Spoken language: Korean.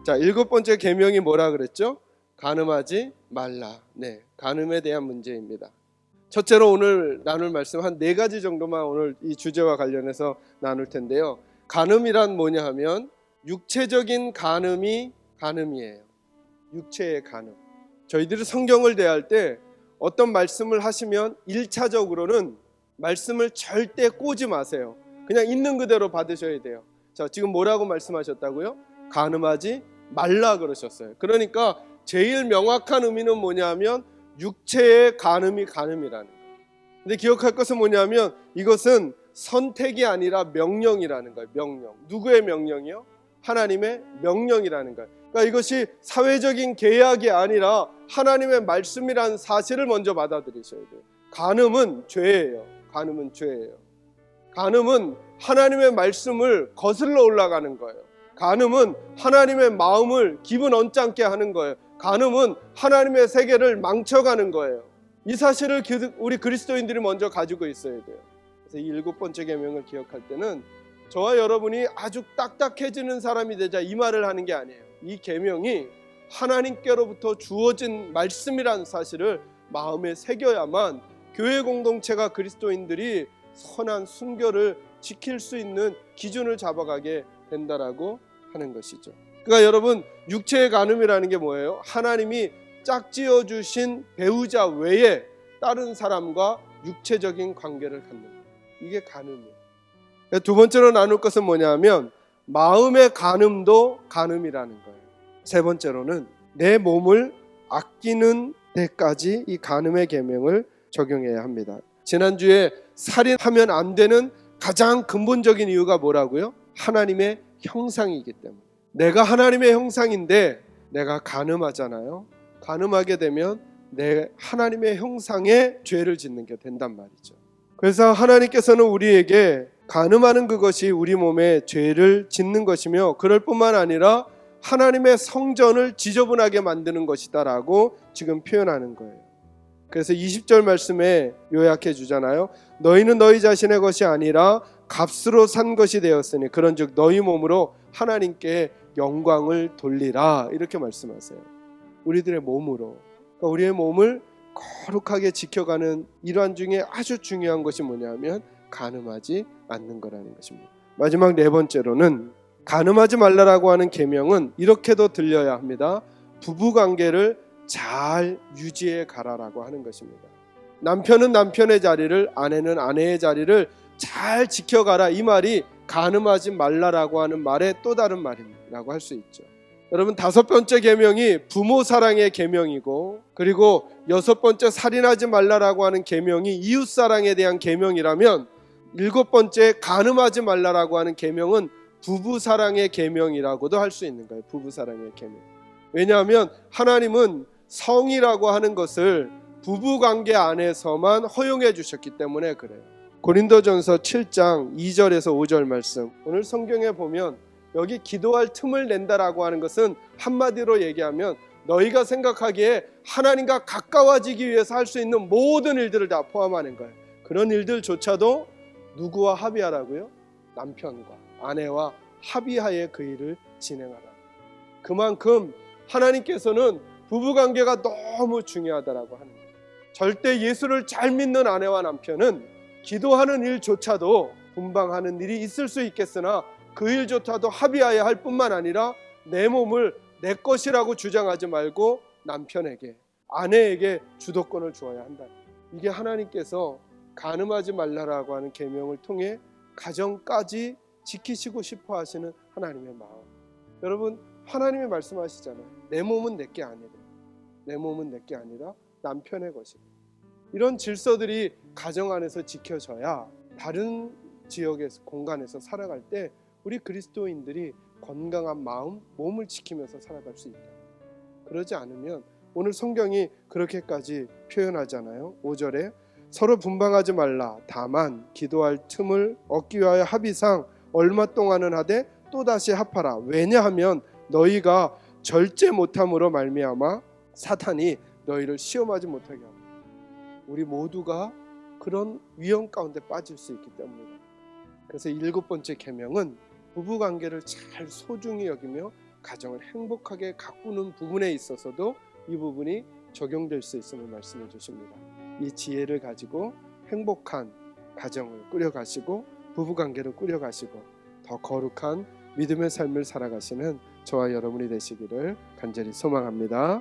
자, 7번째 계명이 뭐라 그랬죠? 간음하지 말라. 네, 간음에 대한 문제입니다. 첫째로 오늘 나눌 말씀 한 4가지 정도만 오늘 이 주제와 관련해서 나눌 텐데요. 간음이란 뭐냐 하면 육체적인 간음이 간음이에요. 육체의 간음. 저희들이 성경을 대할 때 어떤 말씀을 하시면 1차적으로는 말씀을 절대 꼬지 마세요. 그냥 있는 그대로 받으셔야 돼요. 자, 지금 뭐라고 말씀하셨다고요? 간음하지 말라 그러셨어요. 그러니까 제일 명확한 의미는 뭐냐면 육체의 간음이 간음이라는 거예요. 근데 기억할 것은 뭐냐면 이것은 선택이 아니라 명령이라는 거예요. 명령. 누구의 명령이요? 하나님의 명령이라는 거예요. 그러니까 이것이 사회적인 계약이 아니라 하나님의 말씀이라는 사실을 먼저 받아들이셔야 돼요. 간음은 죄예요. 간음은 죄예요. 간음은 하나님의 말씀을 거슬러 올라가는 거예요. 간음은 하나님의 마음을 기분 언짢게 하는 거예요. 간음은 하나님의 세계를 망쳐가는 거예요. 이 사실을 우리 그리스도인들이 먼저 가지고 있어야 돼요. 그래서 이 7번째 계명을 기억할 때는 저와 여러분이 아주 딱딱해지는 사람이 되자 이 말을 하는 게 아니에요. 이 계명이 하나님께로부터 주어진 말씀이라는 사실을 마음에 새겨야만 교회 공동체가 그리스도인들이 선한 순결을 지킬 수 있는 기준을 잡아가게 된다라고 하는 것이죠. 그러니까 여러분, 육체의 간음이라는 게 뭐예요? 하나님이 짝지어 주신 배우자 외에 다른 사람과 육체적인 관계를 갖는 거예요. 이게 간음이에요. 두 번째로 나눌 것은 뭐냐면 마음의 간음도 간음이라는 거예요. 세 번째로는 내 몸을 아끼는 데까지 이 간음의 계명을 적용해야 합니다. 지난주에 살인하면 안 되는 가장 근본적인 이유가 뭐라고요? 하나님의 형상이기 때문에. 내가 하나님의 형상인데 내가 간음하잖아요. 간음하게 되면 내 하나님의 형상에 죄를 짓는 게 된단 말이죠. 그래서 하나님께서는 우리에게 간음하는 그것이 우리 몸에 죄를 짓는 것이며 그럴 뿐만 아니라 하나님의 성전을 지저분하게 만드는 것이다라고 지금 표현하는 거예요. 그래서 20절 말씀에 요약해 주잖아요. 너희는 너희 자신의 것이 아니라 값으로 산 것이 되었으니 그런즉 너희 몸으로 하나님께 영광을 돌리라, 이렇게 말씀하세요. 우리들의 몸으로. 그러니까 우리의 몸을 거룩하게 지켜가는 일환 중에 아주 중요한 것이 뭐냐면 간음하지 않는 거라는 것입니다. 마지막 4번째로는 간음하지 말라라고 하는 계명은 이렇게도 들려야 합니다. 부부관계를 잘 유지해 가라라고 하는 것입니다. 남편은 남편의 자리를, 아내는 아내의 자리를 잘 지켜가라, 이 말이 간음하지 말라라고 하는 말의 또 다른 말이라고 할 수 있죠. 여러분, 5번째 계명이 부모 사랑의 계명이고, 그리고 6번째 살인하지 말라라고 하는 계명이 이웃 사랑에 대한 계명이라면 7번째 간음하지 말라라고 하는 계명은 부부 사랑의 계명이라고도 할 수 있는 거예요. 부부 사랑의 계명. 왜냐하면 하나님은 성이라고 하는 것을 부부 관계 안에서만 허용해 주셨기 때문에 그래요. 고린도전서 7장 2절에서 5절 말씀, 오늘 성경에 보면 여기 기도할 틈을 낸다라고 하는 것은 한마디로 얘기하면 너희가 생각하기에 하나님과 가까워지기 위해서 할 수 있는 모든 일들을 다 포함하는 거예요. 그런 일들조차도 누구와 합의하라고요? 남편과 아내와 합의하에 그 일을 진행하라. 그만큼 하나님께서는 부부관계가 너무 중요하다라고 하는 거예요. 절대 예수를 잘 믿는 아내와 남편은 기도하는 일조차도 분방하는 일이 있을 수 있겠으나 그 일조차도 합의하여 할 뿐만 아니라 내 몸을 내 것이라고 주장하지 말고 남편에게, 아내에게 주도권을 주어야 한다. 이게 하나님께서 간음하지 말라라고 하는 계명을 통해 가정까지 지키시고 싶어 하시는 하나님의 마음. 여러분, 하나님이 말씀하시잖아요. 내 몸은 내게 아니라, 내 몸은 내게 아니라 남편의 것이다. 이런 질서들이 가정 안에서 지켜져야 다른 지역에서, 공간에서 살아갈 때 우리 그리스도인들이 건강한 마음, 몸을 지키면서 살아갈 수 있다. 그러지 않으면 오늘 성경이 그렇게까지 표현하잖아요. 5절에 서로 분방하지 말라. 다만 기도할 틈을 얻기 위하여 합의상 얼마 동안은 하되 또다시 합하라. 왜냐하면 너희가 절제 못함으로 말미암아 사탄이 너희를 시험하지 못하게 합니다. 우리 모두가 그런 위험 가운데 빠질 수 있기 때문입니다. 그래서 7번째 계명은 부부관계를 잘 소중히 여기며 가정을 행복하게 가꾸는 부분에 있어서도 이 부분이 적용될 수 있음을 말씀해 주십니다. 이 지혜를 가지고 행복한 가정을 꾸려가시고 부부관계를 꾸려가시고 더 거룩한 믿음의 삶을 살아가시는 저와 여러분이 되시기를 간절히 소망합니다.